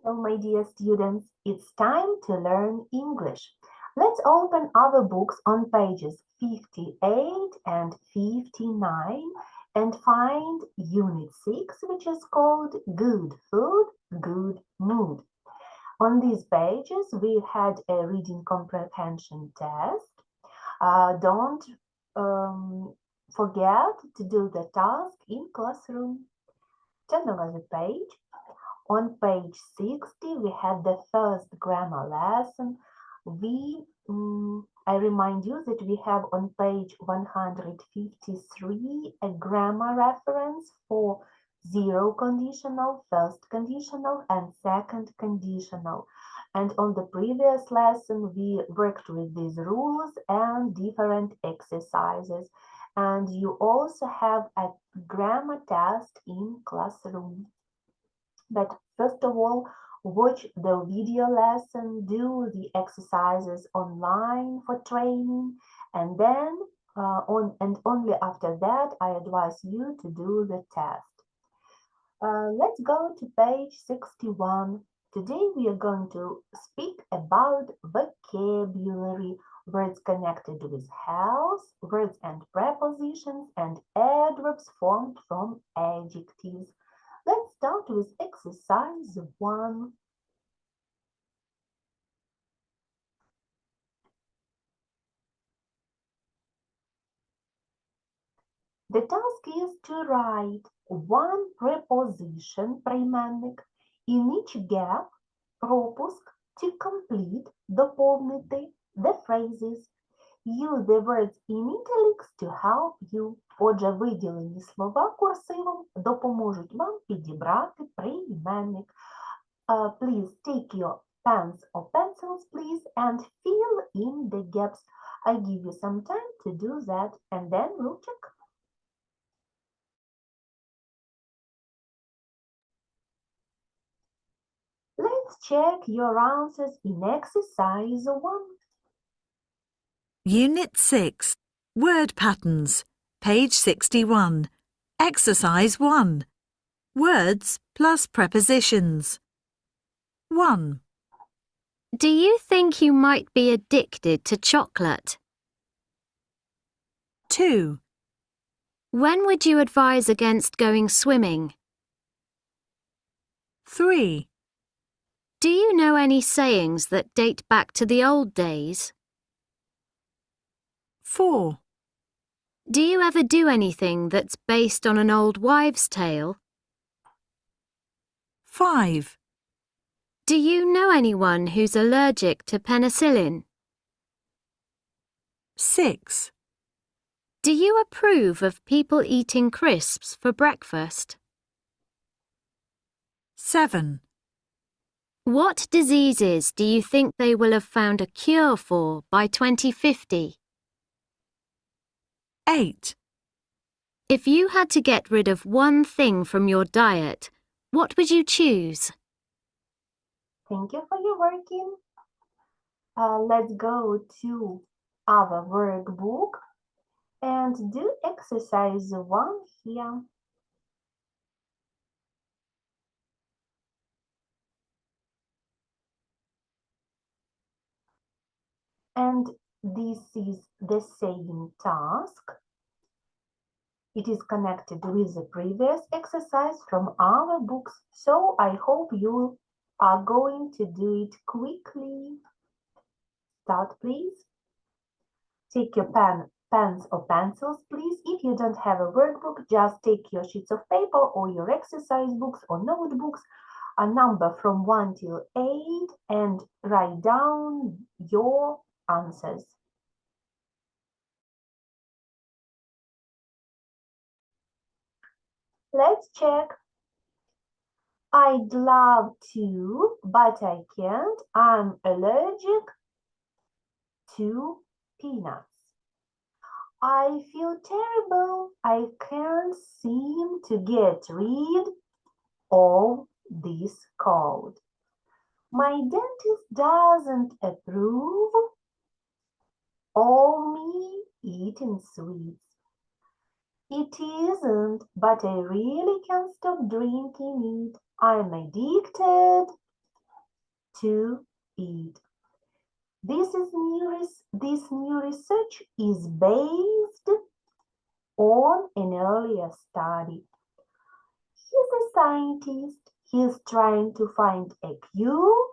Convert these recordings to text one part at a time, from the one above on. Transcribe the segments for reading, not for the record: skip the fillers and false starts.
Hello, my dear students. It's time to learn English. Let's open our books on pages 58 and 59 and find Unit 6, which is called Good Food, Good Mood. On these pages, we had a reading comprehension test. Don't forget to do the task in classroom. Turn over the page. On page 60, we have the first grammar lesson. I remind you that we have on page 153 a grammar reference for zero conditional, first conditional, and second conditional. And on the previous lesson, we worked with these rules and different exercises. And you also have a grammar test in classroom. But first of all, watch the video lesson, do the exercises online for training, and then only after that, I advise you to do the test. Let's go to page 61. Today we are going to speak about vocabulary, words connected with health, words and prepositions, and adverbs formed from adjectives. Let's start with exercise 1. The task is to write one preposition, прийменник, in each gap, пропуск, to complete, доповнити, the phrases. Use the words in italics to help you. Отже, виділені слова курсивом допоможуть вам підібрати прийменник. Please take your pens or pencils, please, and fill in the gaps. I give you some time to do that, and then we'll check. Let's check your answers in exercise 1. Unit 6. Word Patterns. Page 61. Exercise 1. Words plus prepositions. 1. Do you think you might be addicted to chocolate? 2. When would you advise against going swimming? 3. Do you know any sayings that date back to the old days? 4. Do you ever do anything that's based on an old wives' tale? 5. Do you know anyone who's allergic to penicillin? 6. Do you approve of people eating crisps for breakfast? 7. What diseases do you think they will have found a cure for by 2050? 8. If you had to get rid of one thing from your diet, what would you choose? Thank you for your working. Let's go to our workbook and do exercise 1 here. And this is the same task. It is connected with the previous exercise from our books, so I hope you are going to do it quickly. Start, please. Take your pens or pencils, please. If you don't have a workbook, just take your sheets of paper or your exercise books or notebooks, a number from 1 till 8, and write down your answers. Let's check. I'd love to, but I can't. I'm allergic to peanuts. I feel terrible. I can't seem to get rid of this cold. My dentist doesn't approve of me eating sweets. It isn't, but I really can't stop drinking it. I'm addicted to eat. This new research is based on an earlier study. He's a scientist. He's trying to find a cure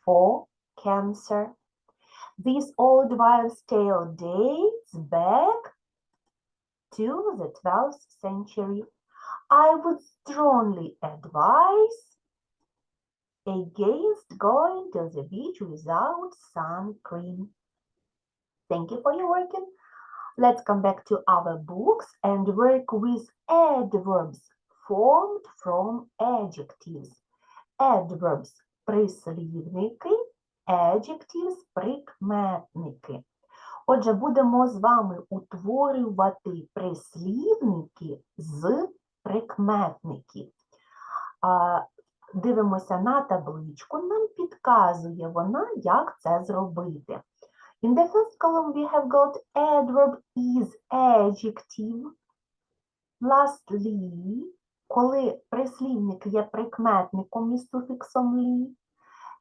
for cancer. This old wives' tale dates back to the 12th century. I would strongly advise against going to the beach without sun cream. Thank you for your working. Let's come back to our books and work with adverbs formed from adjectives. Adverbs – прислівники, adjectives – прикметники. Отже, будемо з вами утворювати прислівники з прикметників. Дивимося на табличку, нам підказує вона, як це зробити. In the first column we have got adverb is adjective. Lastly, коли прислівник є прикметником із суфіксом «ly».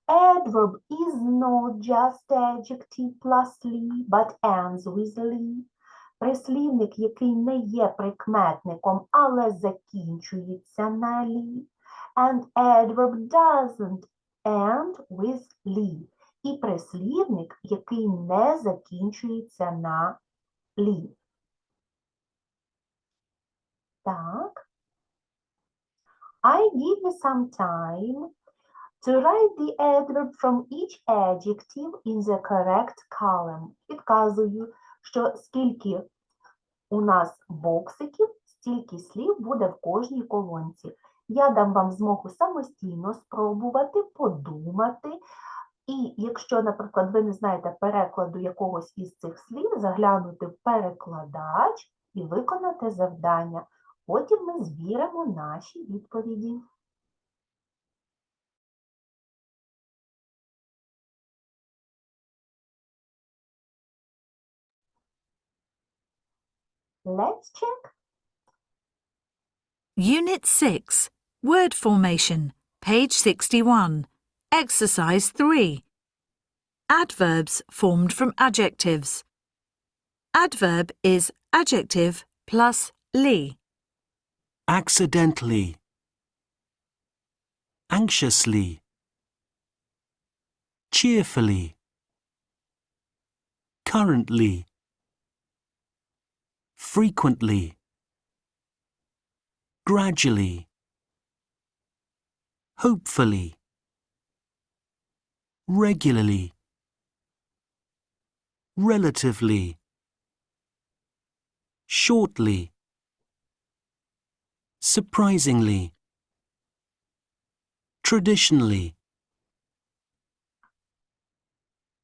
Adverb is not just adjective plus ly, but ends with ly. Прислівник, який не є прикметником, але закінчується на ly. And adverb doesn't end with ly. І прислівник, який не закінчується на ly. Так. I give you some time to write the adverb from each adjective in the correct column. Підказую, що скільки у нас боксиків, стільки слів буде в кожній колонці. Я дам вам змогу самостійно спробувати, подумати. І якщо, наприклад, ви не знаєте перекладу якогось із цих слів, заглянути в перекладач і виконати завдання. Потім ми звіримо наші відповіді. Let's check. Unit 6, Word Formation, page 61. Exercise 3. Adverbs formed from adjectives. Adverb is adjective plus ly. Accidentally, anxiously, cheerfully, currently, frequently, gradually, hopefully, regularly, relatively, shortly, surprisingly, traditionally.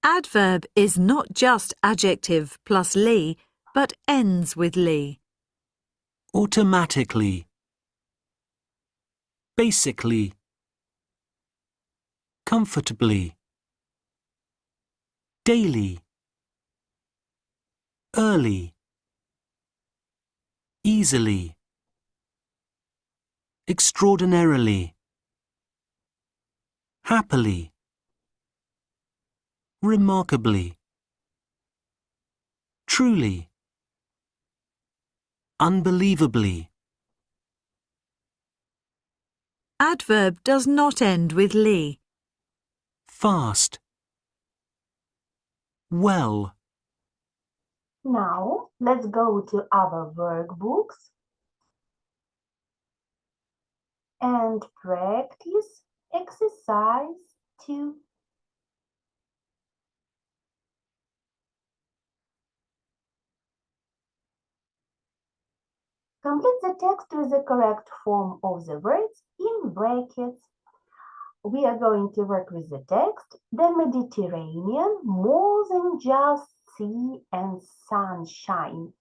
Adverb is not just adjective plus ly, but ends with ly. Automatically, basically, comfortably, daily, early, easily, extraordinarily, happily, remarkably, truly, unbelievably. Adverb does not end with ly. Fast, well. Now, let's go to our workbooks and practice exercise 2. Complete the text with the correct form of the words in brackets. We are going to work with the text. The Mediterranean, more than just sea and sunshine.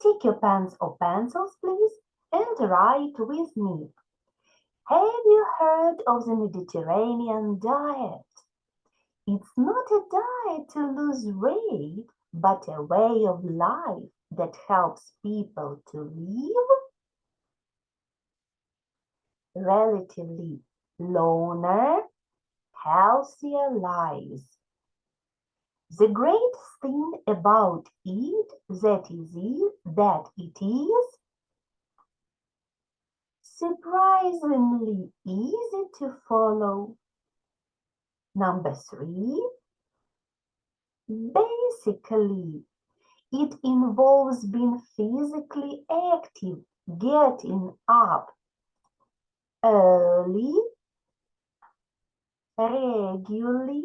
Take your pens or pencils, please, and write with me. Have you heard of the Mediterranean diet? It's not a diet to lose weight, but a way of life that helps people to live relatively longer, healthier lives. The great thing about it that it is surprisingly easy to follow. Number 3, basically, it involves being physically active, getting up early, regularly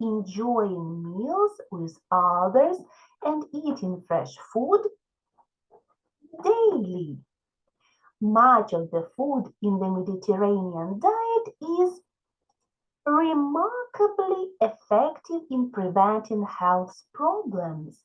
enjoying meals with others and eating fresh food daily. Much of the food in the Mediterranean diet is remarkably effective in preventing health problems.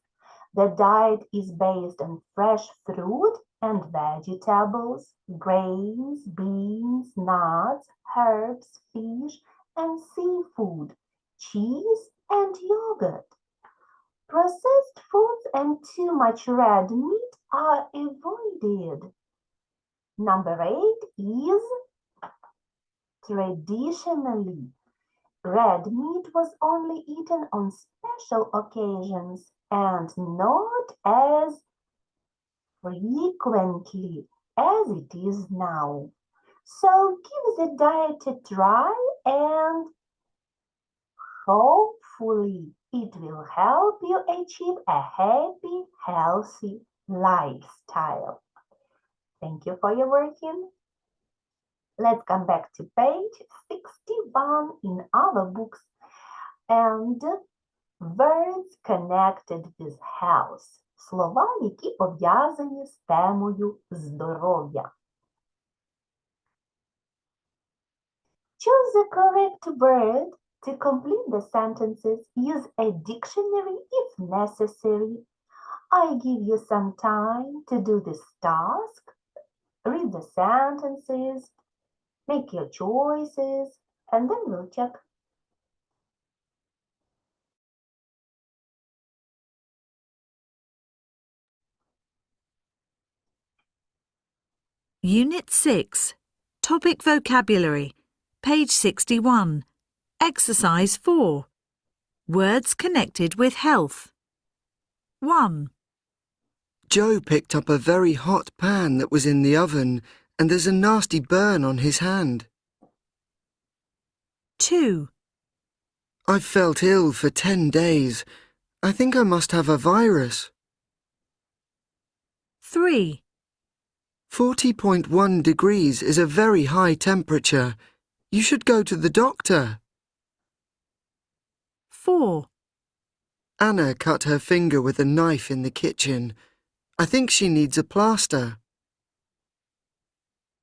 The diet is based on fresh fruit and vegetables, grains, beans, nuts, herbs, fish, and seafood, cheese, and yogurt. Processed foods and too much red meat are avoided. Number 8 is traditionally, red meat was only eaten on special occasions and not as frequently as it is now. So give the diet a try and hopefully it will help you achieve a happy, healthy lifestyle. Thank you for your working. Let's come back to page 61 in our books and words connected with health. Слова, які пов'язані з темою здоров'я. Choose the correct word to complete the sentences. Use a dictionary if necessary. I give you some time to do this task. Read the sentences, make your choices, and then we'll check. Unit 6, Topic Vocabulary, page 61. Exercise 4. Words connected with health. 1, Joe picked up a very hot pan that was in the oven, and there's a nasty burn on his hand. 2, I've felt ill for 10 days. I think I must have a virus. 3, 40.1 degrees is a very high temperature. You should go to the doctor. 4, Anna cut her finger with a knife in the kitchen. I think she needs a plaster.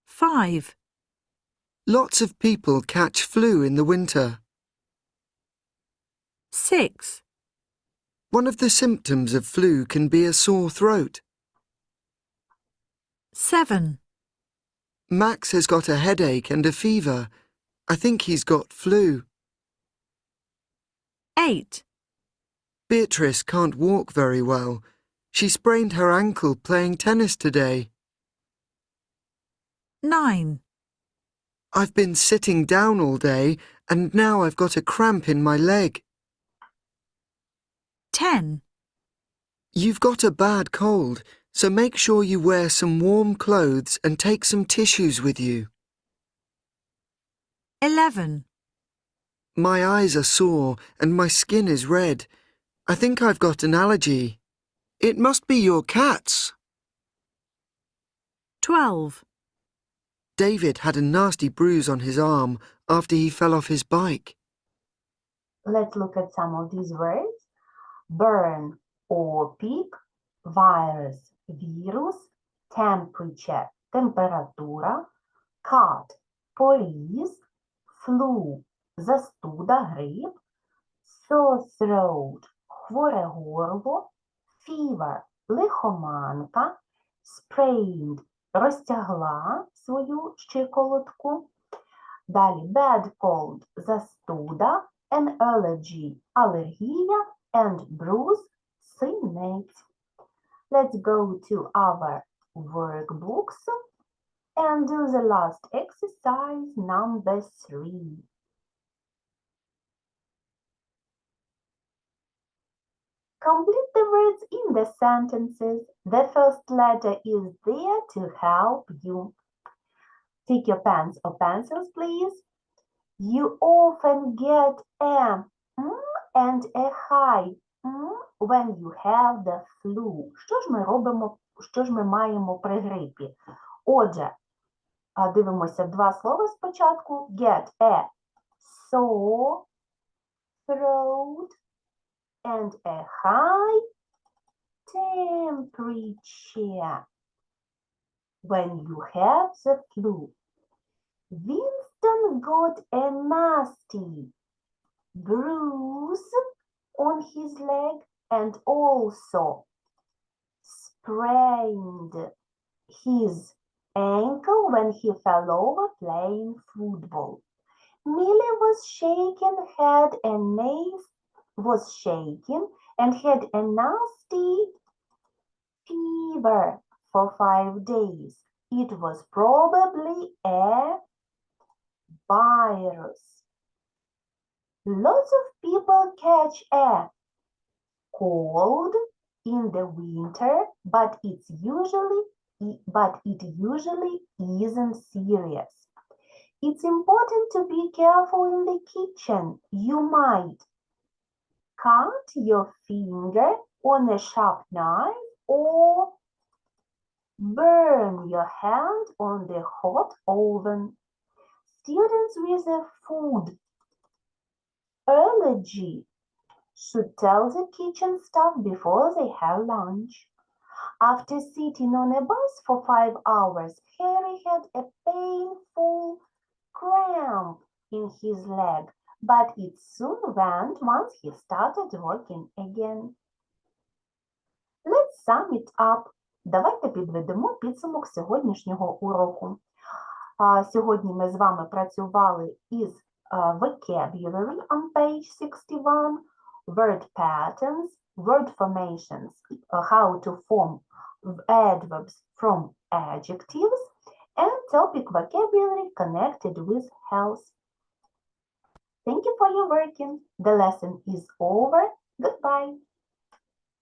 5, Lots of people catch flu in the winter. 6, One of the symptoms of flu can be a sore throat. 7, Max has got a headache and a fever. I think he's got flu. 8, Beatrice can't walk very well. She sprained her ankle playing tennis today. 9, I've been sitting down all day and now I've got a cramp in my leg. 10, You've got a bad cold, so make sure you wear some warm clothes and take some tissues with you. 11, My eyes are sore and my skin is red. I think I've got an allergy. It must be your cats. 12, David had a nasty bruise on his arm after he fell off his bike. Let's look at some of these words. Burn or pick, virus, вірус, temperature, температура, cut, поріз, flu, застуда, грип, sore throat, хворе горло, fever, лихоманка, sprained, розтягла свою щиколотку. Далі bad cold, застуда, an allergy, алергія, and bruise, синець. Let's go to our workbooks and do the last exercise number 3. Complete the words in the sentences. The first letter is there to help you. Take your pens or pencils, please. You often get a and a high when you have the flu. Що ж ми маємо при грипі? Отже, дивимося два слова спочатку. Get a sore throat and a high temperature when you have the flu. Winston got a nasty bruise on his leg and also sprained his ankle when he fell over playing football. Millie was shaken and had a nasty fever for 5 days. It was probably a virus. Lots of people catch a cold in the winter, but it usually isn't serious. It's important to be careful in the kitchen. You might cut your finger on a sharp knife or burn your hand on the hot oven. Students with a food allergy should tell the kitchen staff before they have lunch. After sitting on a bus for 5 hours, Harry had a painful cramp in his leg, but it soon went once he started walking again. Let's sum it up. Давайте підведемо підсумок сьогоднішнього уроку. Сьогодні ми з вами працювали із vocabulary on page 61, word patterns, word formations, how to form adverbs from adjectives, and topic vocabulary connected with health. Thank you for your working. The lesson is over. Goodbye.